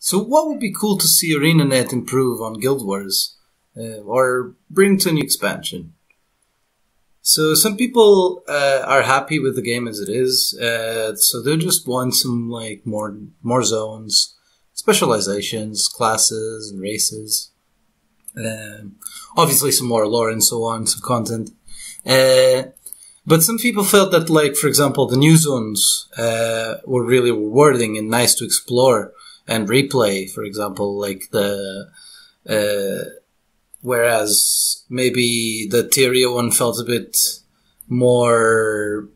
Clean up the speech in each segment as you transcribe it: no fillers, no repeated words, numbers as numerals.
So what would be cool to see ArenaNet improve on Guild Wars? Or bring to a new expansion? So some people are happy with the game as it is, so they just want some like more zones, specializations, classes, and races. Obviously some more lore and so on, some content. But some people felt that, like, for example, the new zones were really rewarding and nice to explore and replay, for example, like whereas maybe the Tyria one felt a bit more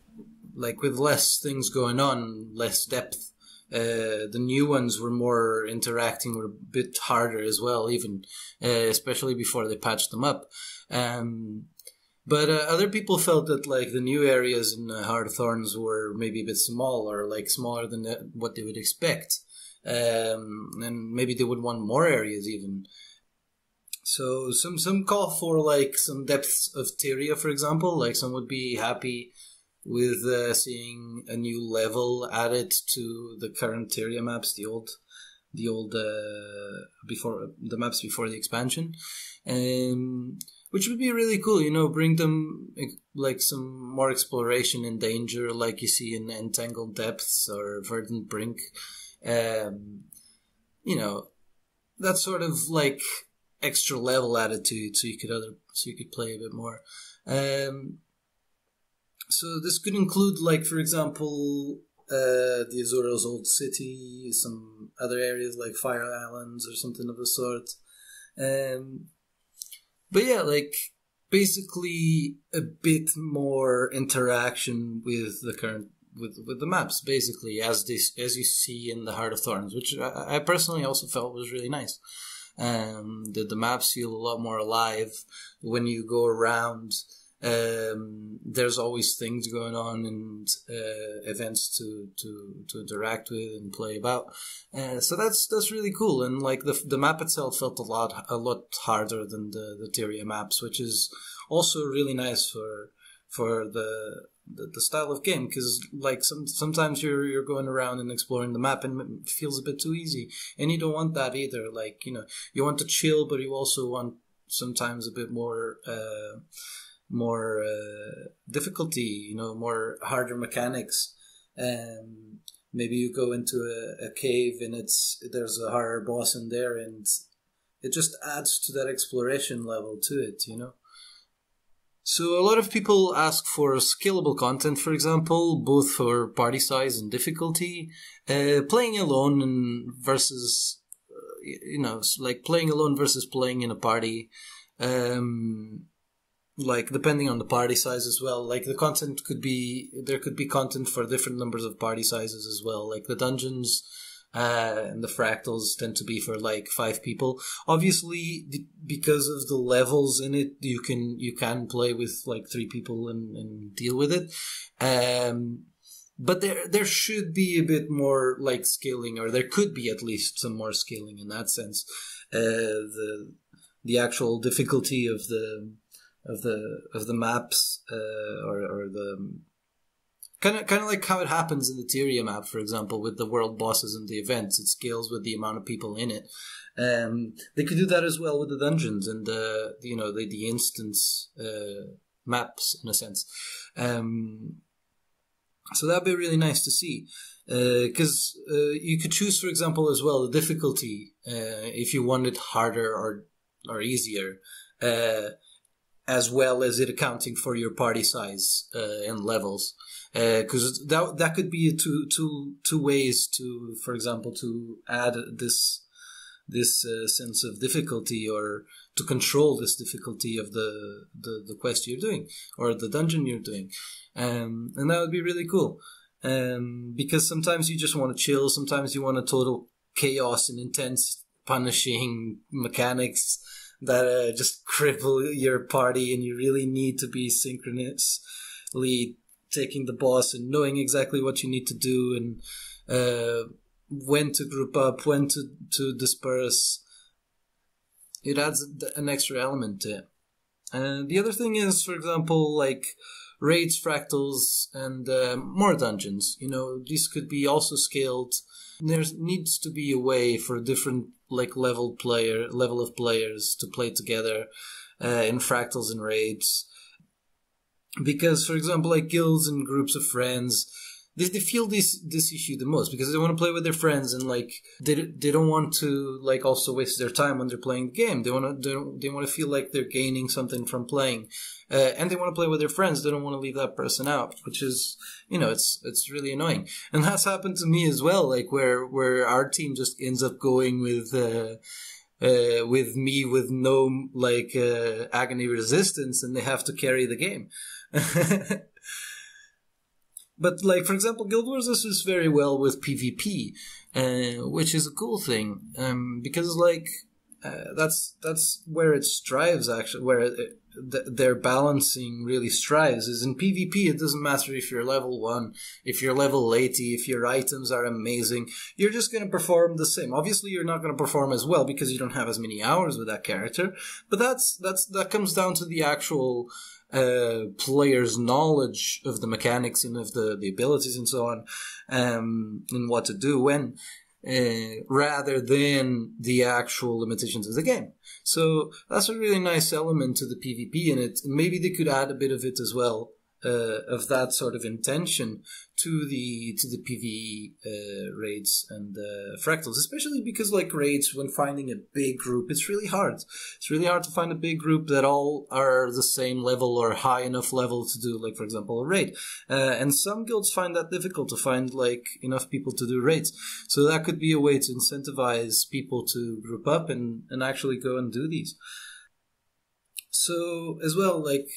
like with less things going on, less depth. The new ones were more interacting, were a bit harder as well, even especially before they patched them up. But other people felt that like the new areas in Heart of Thorns were maybe a bit small, or like smaller than what they would expect, and maybe they would want more areas even. So some call for like some Depths of Tyria, for example. Like some would be happy with seeing a new level added to the current Tyria maps, the old before the maps before the expansion, which would be really cool. You know, bring them like some more exploration and danger, like you see in Tangled Depths or Verdant Brink. You know, that sort of like extra level added to it, so you could play a bit more. So this could include, like, for example, the Asura's old city, some other areas like Fire Islands or something of the sort. But yeah, like basically a bit more interaction with the current with the maps, basically, as you see in the Heart of Thorns, which I personally also felt was really nice. The maps feel a lot more alive when you go around. There's always things going on and events to interact with and play about. So that's really cool. And like the map itself felt a lot harder than the Tyria maps, which is also really nice for the style of game, because like sometimes you're going around and exploring the map and it feels a bit too easy, and you don't want that either. Like, you know, you want to chill, but you also want sometimes a bit more difficulty, you know, more harder mechanics. Maybe you go into a cave and there's a harder boss in there, and it just adds to that exploration level to it, you know. So a lot of people ask for scalable content, for example, both for party size and difficulty. Playing alone versus, you know, like playing alone versus playing in a party. Like depending on the party size as well. Like the content there could be content for different numbers of party sizes as well. Like the dungeons and the fractals tend to be for like 5 people. Obviously, because of the levels in it, you can play with like 3 people and deal with it. But there should be a bit more like scaling, or there could be at least some more scaling in that sense. The actual difficulty of the maps, or the kind of like how it happens in the Tyria map, for example, with the world bosses and the events. It scales with the amount of people in it. They could do that as well with the dungeons and the instance maps, in a sense. So that'd be really nice to see, because you could choose, for example, as well the difficulty if you want it harder or easier. As well as it accounting for your party size and levels, because that could be two ways to, for example, to add this sense of difficulty, or to control this difficulty of the quest you're doing or the dungeon you're doing, and that would be really cool. Because sometimes you just want to chill, sometimes you want a total chaos and intense punishing mechanics that just cripple your party, and you really need to be synchronously taking the boss and knowing exactly what you need to do, and when to group up, when to disperse. It adds an extra element to it. And the other thing is, for example, like raids, fractals, and more dungeons. You know, these could be also scaled There needs to be a way for different like level of players to play together in fractals and raids. Because, for example, like guilds and groups of friends, they feel this issue the most because they want to play with their friends, and like they don't want to like also waste their time when they're playing the game. They want to feel like they're gaining something from playing, and they want to play with their friends. They don't want to leave that person out, which is, you know, it's really annoying. And that's happened to me as well, like where our team just ends up going with me with no like agony resistance, and they have to carry the game. But, like, for example, Guild Wars is very well with PvP, which is a cool thing, because, like, that's where it strives, actually, where their balancing really strives, is in PvP. It doesn't matter if you're level 1, if you're level 80, if your items are amazing, you're just going to perform the same. Obviously, you're not going to perform as well because you don't have as many hours with that character, but that comes down to the actual player's knowledge of the mechanics and of the abilities and so on, and what to do when, rather than the actual limitations of the game. So that's a really nice element to the PvP in it. Maybe they could add a bit of it as well, of that sort of intention to the PvE raids and fractals, especially because, like, raids, when finding a big group, it's really hard. It's really hard to find a big group that all are the same level or high enough level to do, like, for example, a raid. And some guilds find that difficult to find, like, enough people to do raids. So that could be a way to incentivize people to group up and actually go and do these. So, as well, like,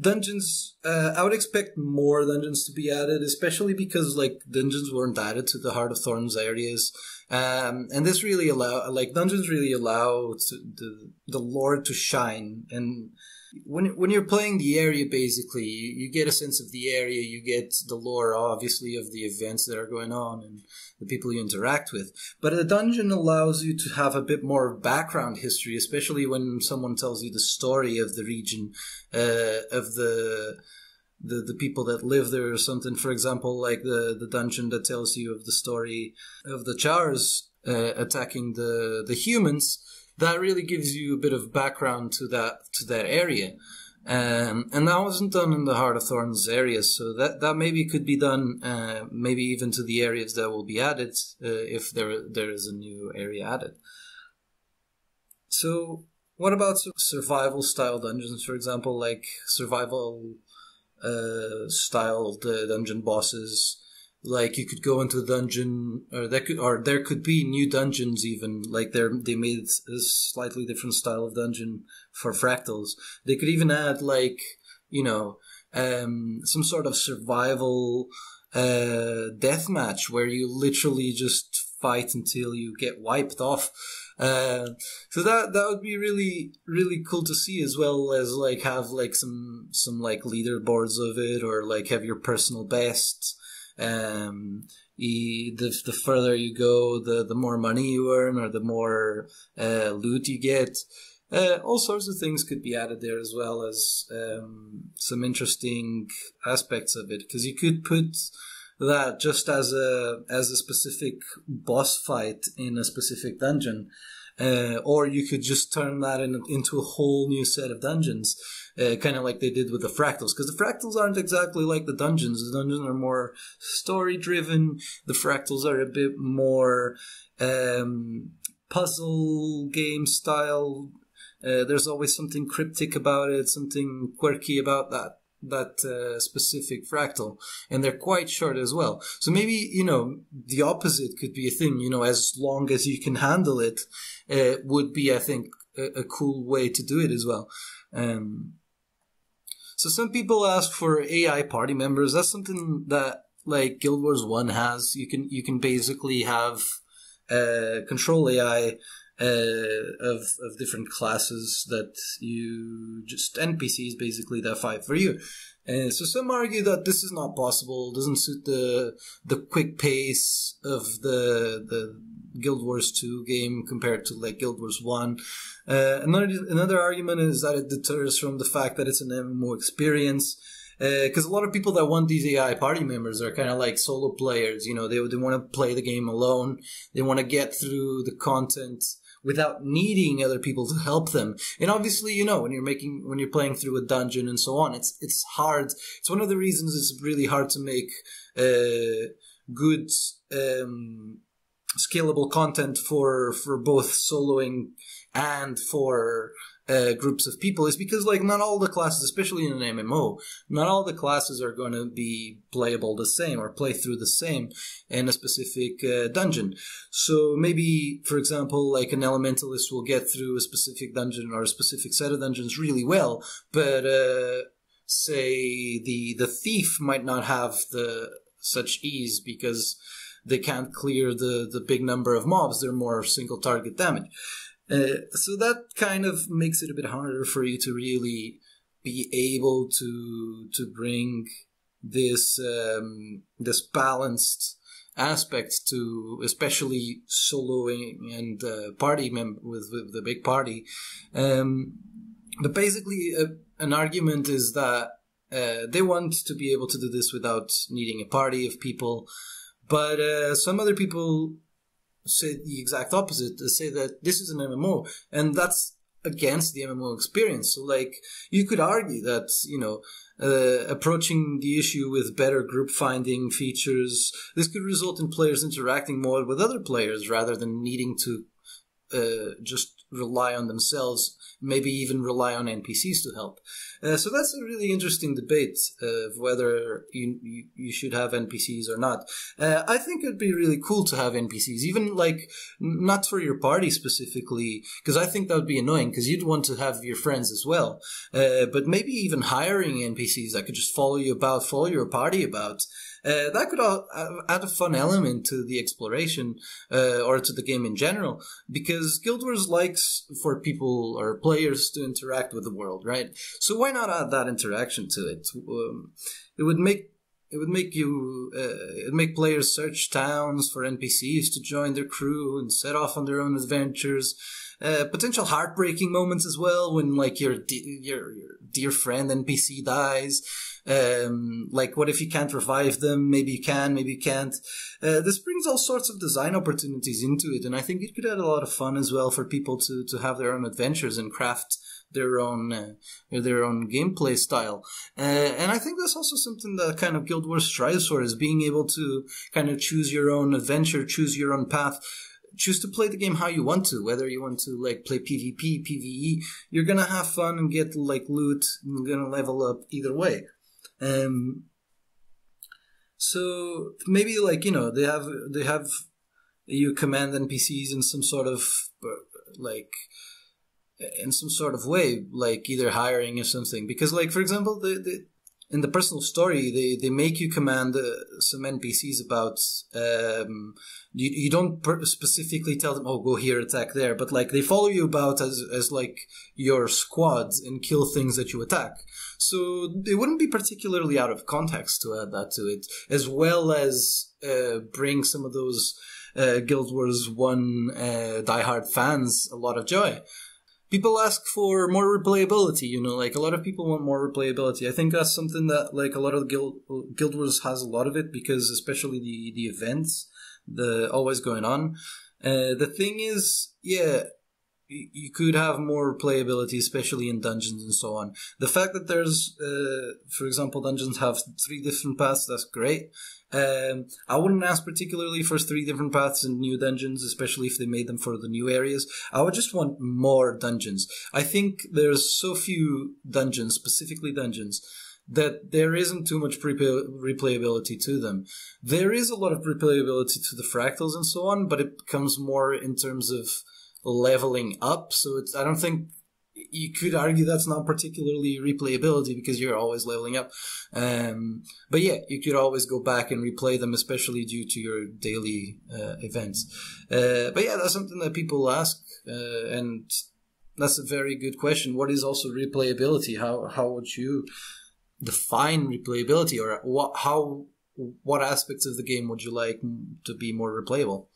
dungeons, I would expect more dungeons to be added, especially because, like, dungeons weren't added to the Heart of Thorns areas. And this really dungeons really allow the lore to shine. And when you're playing the area, basically, you get a sense of the area, you get the lore, obviously, of the events that are going on and the people you interact with. But a dungeon allows you to have a bit more background history, especially when someone tells you the story of the region, of the people that live there or something. For example, like the dungeon that tells you of the story of the Chars attacking the humans. That really gives you a bit of background to that area. And that wasn't done in the Heart of Thorns areas, so that maybe could be done, maybe even to the areas that will be added, if there is a new area added. So, what about survival-style dungeons, for example, like survival style dungeon bosses? Like, you could go into a dungeon, or there could be new dungeons even. Like, they made a slightly different style of dungeon for fractals. They could even add, like, you know, some sort of survival deathmatch where you literally just fight until you get wiped off. So that would be really, really cool to see, as well as, like, have, like, some like leaderboards of it, or like have your personal best. The further you go, the more money you earn, or the more loot you get. All sorts of things could be added there, as well as some interesting aspects of it, because you could put that just as a specific boss fight in a specific dungeon, or you could just turn that into a whole new set of dungeons. Kind of like they did with the fractals, because the fractals aren't exactly like the dungeons. The dungeons are more story-driven. The fractals are a bit more puzzle game style. There's always something cryptic about it, something quirky about that specific fractal, and they're quite short as well. So maybe, you know, the opposite could be a thing. You know, as long as you can handle it, would be, I think, a cool way to do it as well. So some people ask for AI party members. That's something that, like, Guild Wars 1 has. You can basically have control AI of different classes that you just NPCs basically that fight for you. So some argue that this is not possible, doesn't suit the quick pace of the Guild Wars 2 game compared to, like, Guild Wars 1. Another argument is that it deters from the fact that it's an MMO experience. Because a lot of people that want these AI party members are kind of like solo players. You know, they want to play the game alone. They want to get through the content without needing other people to help them. And obviously, you know, when you're playing through a dungeon and so on, it's hard. It's one of the reasons it's really hard to make good scalable content for both soloing and for groups of people, is because like not all the classes, especially in an MMO, not all the classes are going to be playable the same or play through the same in a specific dungeon. So maybe, for example, like an elementalist will get through a specific dungeon or a specific set of dungeons really well, but say the thief might not have such ease because they can't clear the big number of mobs. They're more single target damage. So that kind of makes it a bit harder for you to really be able to bring this this balanced aspect to, especially soloing and party with the big party. But basically, an argument is that they want to be able to do this without needing a party of people, but some other people say the exact opposite. They say that this is an MMO, and that's against the MMO experience. So, like, you could argue that, you know, approaching the issue with better group finding features, this could result in players interacting more with other players rather than needing to just rely on themselves, maybe even rely on NPCs to help. So that's a really interesting debate of whether you should have NPCs or not. I think it'd be really cool to have NPCs, even like not for your party specifically, because I think that would be annoying because you'd want to have your friends as well. But maybe even hiring NPCs that could just follow you about, follow your party about. That could add a fun element to the exploration or to the game in general, because Guild Wars likes for people or players to interact with the world, right? So why not add that interaction to it? It would make players search towns for NPCs to join their crew and set off on their own adventures. Potential heartbreaking moments as well when like your dear friend NPC dies. Like, what if you can't revive them? Maybe you can, maybe you can't. This brings all sorts of design opportunities into it, and I think it could add a lot of fun as well for people to have their own adventures and craft their own gameplay style. And I think that's also something that kind of Guild Wars strives for, is being able to kind of choose your own adventure, choose your own path. Choose to play the game how you want to, whether you want to like play PvP, PvE, you're gonna have fun and get like loot, and you're gonna level up either way. So maybe like, you know, they have you command NPCs in some sort of like in some sort of way, like either hiring or something, because like, for example, in the personal story, they make you command some NPCs about. You don't specifically tell them, oh, go here, attack there, but like they follow you about as like your squad and kill things that you attack. So it wouldn't be particularly out of context to add that to it, as well as bring some of those Guild Wars 1 diehard fans a lot of joy. People ask for more replayability, you know, like a lot of people want more replayability. I think that's something that like a lot of Guild Wars has a lot of it, because especially the events, the always going on. The thing is, yeah, you could have more replayability, especially in dungeons and so on. The fact that there's, for example, dungeons have 3 different paths, that's great. I wouldn't ask particularly for 3 different paths in new dungeons, especially if they made them for the new areas. I would just want more dungeons. I think there's so few dungeons, specifically dungeons, that there isn't too much replayability to them. There is a lot of replayability to the fractals and so on, but it comes more in terms of leveling up. So I don't think you could argue that's not particularly replayability, because you're always leveling up. But yeah, you could always go back and replay them, especially due to your daily events. But yeah, that's something that people ask, and that's a very good question. What is also replayability? How would you define replayability, or what aspects of the game would you like to be more replayable?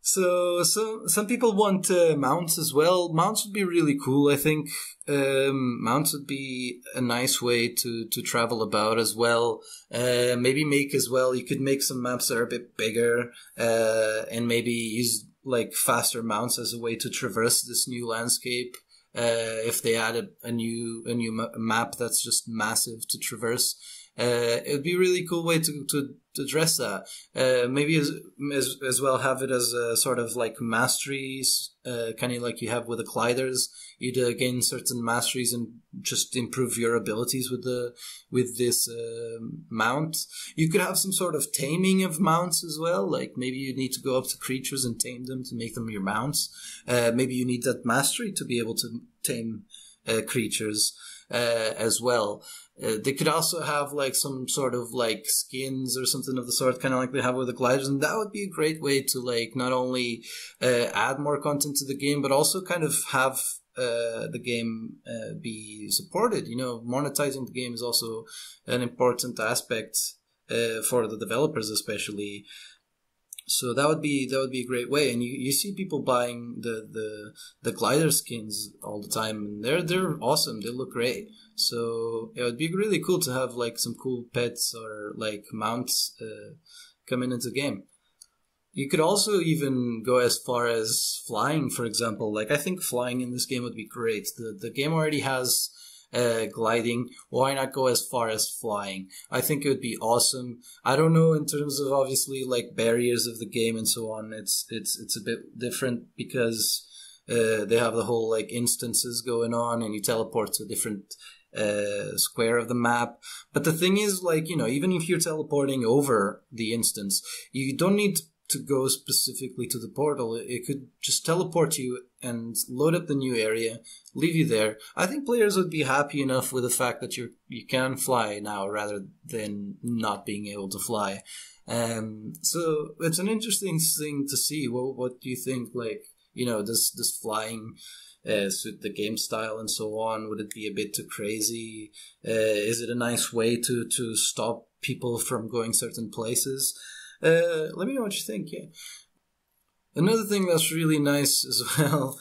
So some people want mounts as well. Mounts would be really cool. I think mounts would be a nice way to travel about as well. Maybe make as well. You could make some maps that are a bit bigger, and maybe use like faster mounts as a way to traverse this new landscape. If they added a new map that's just massive to traverse. It would be a really cool way to address that. Maybe as well have it as a sort of like masteries, kind of like you have with the gliders. You'd gain certain masteries and just improve your abilities with this mount. You could have some sort of taming of mounts as well. Like maybe you need to go up to creatures and tame them to make them your mounts. Maybe you need that mastery to be able to tame creatures as well. They could also have like some sort of like skins or something of the sort, kind of like they have with the gliders, and that would be a great way to like not only add more content to the game, but also kind of have the game be supported. You know, monetizing the game is also an important aspect for the developers, especially. So that would be a great way, and you see people buying the glider skins all the time, and they're awesome. They look great. So it would be really cool to have like some cool pets or like mounts coming into the game. You could also even go as far as flying, for example. Like I think flying in this game would be great. The game already has gliding. Why not go as far as flying? I think it would be awesome. I don't know in terms of obviously like barriers of the game and so on. It's a bit different because they have the whole like instances going on, and you teleport to a different square of the map. But the thing is, like, you know, even if you're teleporting over the instance, you don't need to go specifically to the portal. It could just teleport you and load up the new area, leave you there. I think players would be happy enough with the fact that you can fly now rather than not being able to fly. So it's an interesting thing to see. What do you think? Like, you know, does flying suit the game style and so on? Would it be a bit too crazy? Is it a nice way to stop people from going certain places? Let me know what you think. Yeah. Another thing that's really nice as well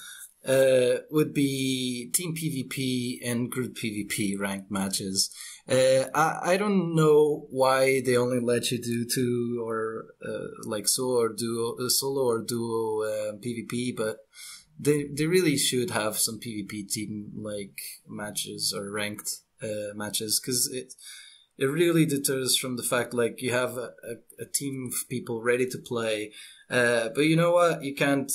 would be team PvP and group PvP ranked matches. I don't know why they only let you do two or like solo or duo PvP, but they really should have some PvP team like matches or ranked matches, because it really deters from the fact like you have a team of people ready to play, but you know what, you can't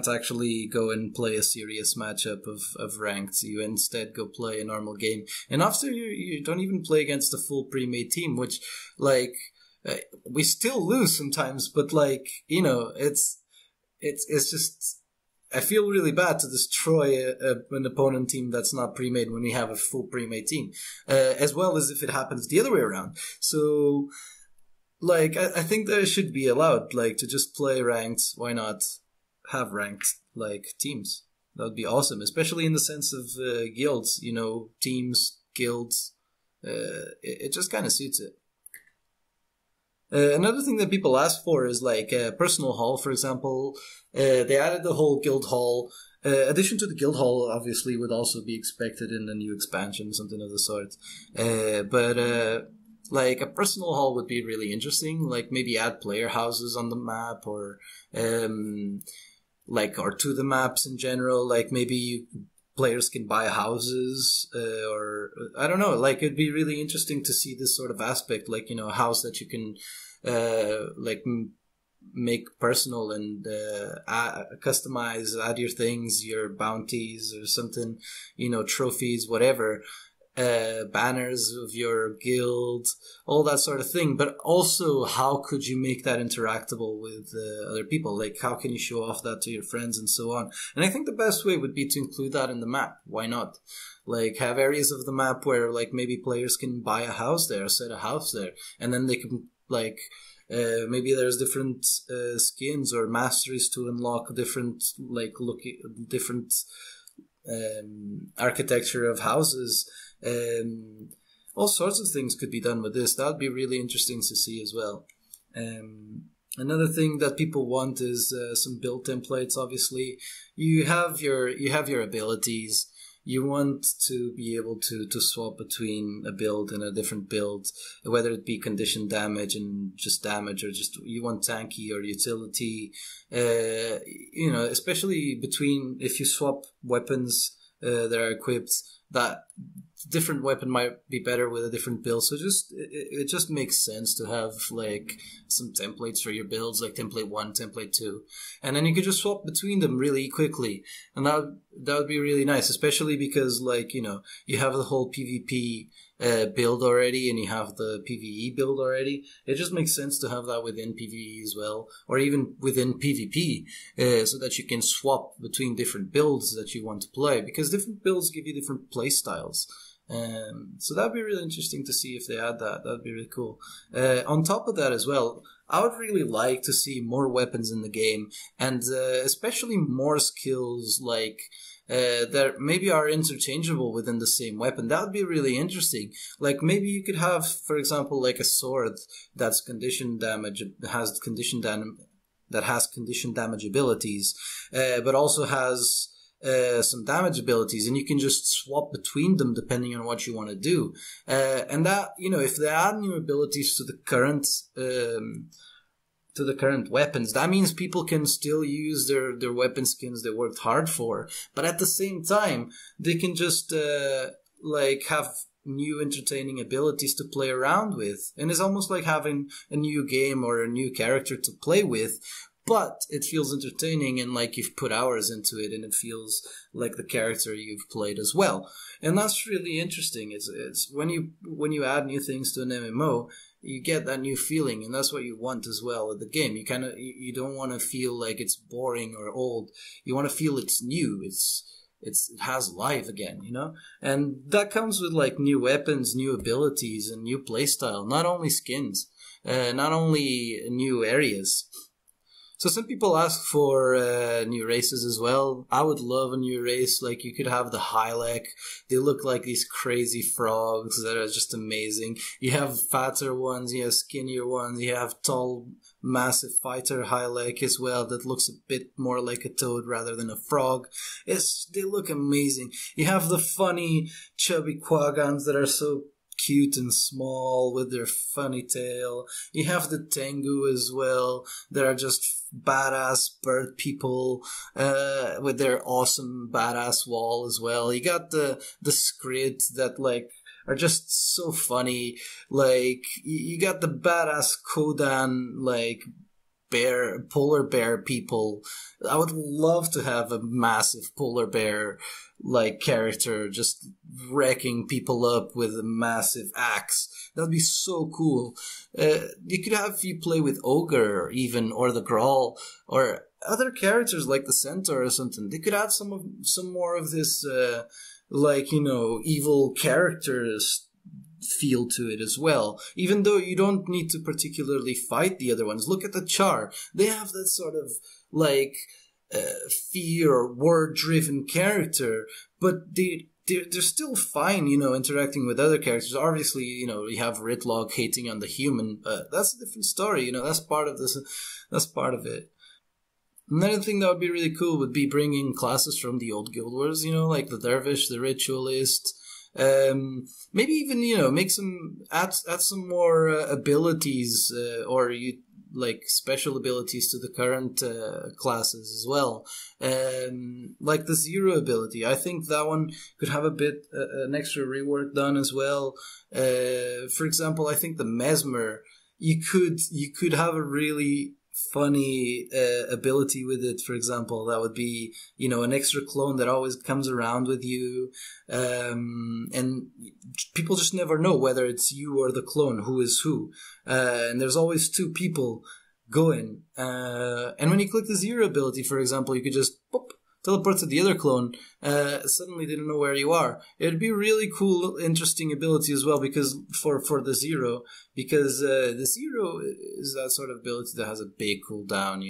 actually go and play a serious matchup of ranked. You instead go play a normal game, and after you don't even play against a full pre-made team, which like we still lose sometimes, but like, you know, it's just, I feel really bad to destroy an opponent team that's not pre-made when we have a full pre-made team, as well as if it happens the other way around. So, like, I think that it should be allowed, like, to just play ranked. Why not have ranked, like, teams? That would be awesome, especially in the sense of guilds, you know, teams, guilds. It just kind of suits it. Another thing that people ask for is like personal hall, for example. They added the whole guild hall. Addition to the guild hall, obviously, would also be expected in the new expansion, something of the sort. But like a personal hall would be really interesting. Like maybe add player houses on the map, or like, or to the maps in general. Like maybe players can buy houses, or I don't know. Like it'd be really interesting to see this sort of aspect, like, you know, a house that you can like make personal and customize, add your things, your bounties or something, you know, trophies, whatever, banners of your guild, all that sort of thing. But also, how could you make that interactable with other people? Like, how can you show off that to your friends and so on? And I think the best way would be to include that in the map. Why not? Like, have areas of the map where, like, maybe players can buy a house there, set a house there, and then they can, like, maybe there's different skins or masteries to unlock different, like, different architecture of houses. All sorts of things could be done with this. That would be really interesting to see as well. Another thing that people want is some build templates. Obviously, you have your abilities. You want to be able to swap between a build and a different build, whether it be condition damage and just damage, or just you want tanky or utility. Especially between, if you swap weapons that are equipped, that different weapon might be better with a different build. So it just makes sense to have like some templates for your builds, like template 1, template 2, and then you could just swap between them really quickly, and that would be really nice, especially because you have the whole PvP build already, and you have the PvE build already. It just makes sense to have that within PvE as well, or even within PvP, so that you can swap between different builds that you want to play, because different builds give you different play styles. So that'd be really interesting to see if they add that. That'd be really cool. On top of that as well, I would really like to see more weapons in the game, and especially more skills that maybe are interchangeable within the same weapon. That would be really interesting. Like maybe you could have, for example, like a sword that's condition damage, has condition damage abilities, but also has some damage abilities, and you can just swap between them depending on what you want to do. And that, if they add new abilities to the current weapons, that means people can still use their weapon skins they worked hard for, but at the same time they can just have new entertaining abilities to play around with, and it's almost like having a new game or a new character to play with, but it feels entertaining, and like you've put hours into it, and it feels like the character you've played as well. And that's really interesting. It's when you add new things to an MMO, you get that new feeling, and that's what you want as well with the game. You don't want to feel like it's boring or old. You want to feel it's new. It has life again, and that comes with like new weapons, new abilities, and new playstyle. Not only skins, not only new areas. So some people ask for new races as well. I would love a new race. Like you could have the Hylek. They look like these crazy frogs that are just amazing. You have fatter ones, you have skinnier ones, you have tall, massive fighter Hylek as well that looks a bit more like a toad rather than a frog. They look amazing. You have the funny, chubby Quagons that are so cute and small with their funny tail. You have the Tengu as well that are just badass bird people with their awesome badass wall as well. You got the Scrid that are just so funny. Like you got the badass Kodan polar bear people. I would love to have a massive polar bear character just wrecking people up with a massive axe. That would be so cool. You could have you play with Ogre or the Grawl or other characters like the Centaur or something. They could add some more of this evil characters feel to it as well, even though you don't need to particularly fight the other ones. Look at the Char. They have that sort of fear or war-driven character, but they're still fine, interacting with other characters. Obviously, you have Ritlog hating on the human, but that's a different story. That's part of this. That's part of it. Another thing that would be really cool would be bringing classes from the old Guild Wars, like the Dervish, the Ritualist. Maybe even make add some more abilities or special abilities to the current classes as well, like the Zero ability. I think that one could have a bit an extra rework done as well. For example, I think the Mesmer, you could have a really funny ability with it. For example, that would be an extra clone that always comes around with you, and people just never know whether it's you or the clone who is who, and there's always two people going, and when you click the Zero ability, for example, you could just teleport to the other clone, suddenly they don't know where you are. It'd be a really cool, interesting ability as well, because for the Zero, because the Zero is that sort of ability that has a big cooldown,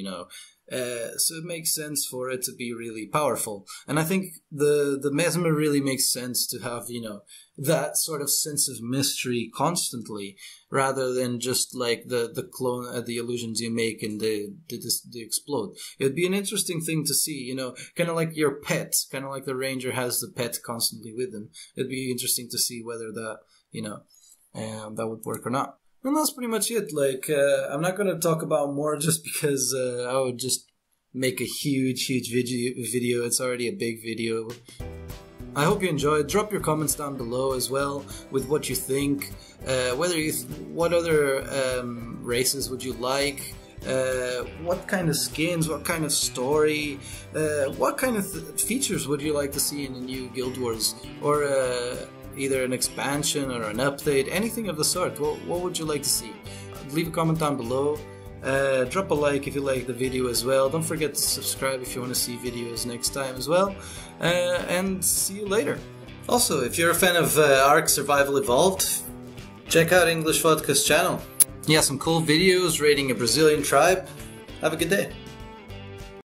So it makes sense for it to be really powerful. And I think the Mesmer really makes sense to have, you know, that sort of sense of mystery constantly, rather than just like the clone, the illusions you make and they explode. It'd be an interesting thing to see, you know, kind of like your pet, kind of like the ranger has the pet constantly with him. It'd be interesting to see whether that, you know, that would work or not. And that's pretty much it. Like, I'm not going to talk about more just because I would just make a huge video. It's already a big video. I hope you enjoyed. Drop your comments down below as well with what you think. What other races would you like? What kind of skins? What kind of story? What kind of features would you like to see in a new Guild Wars? Or either an expansion or an update, anything of the sort. What would you like to see? Leave a comment down below. Drop a like if you like the video as well. Don't forget to subscribe if you want to see videos next time as well. And see you later. Also, if you're a fan of Ark Survival Evolved, check out English Vodka's channel. He has some cool videos raiding a Brazilian tribe. Have a good day.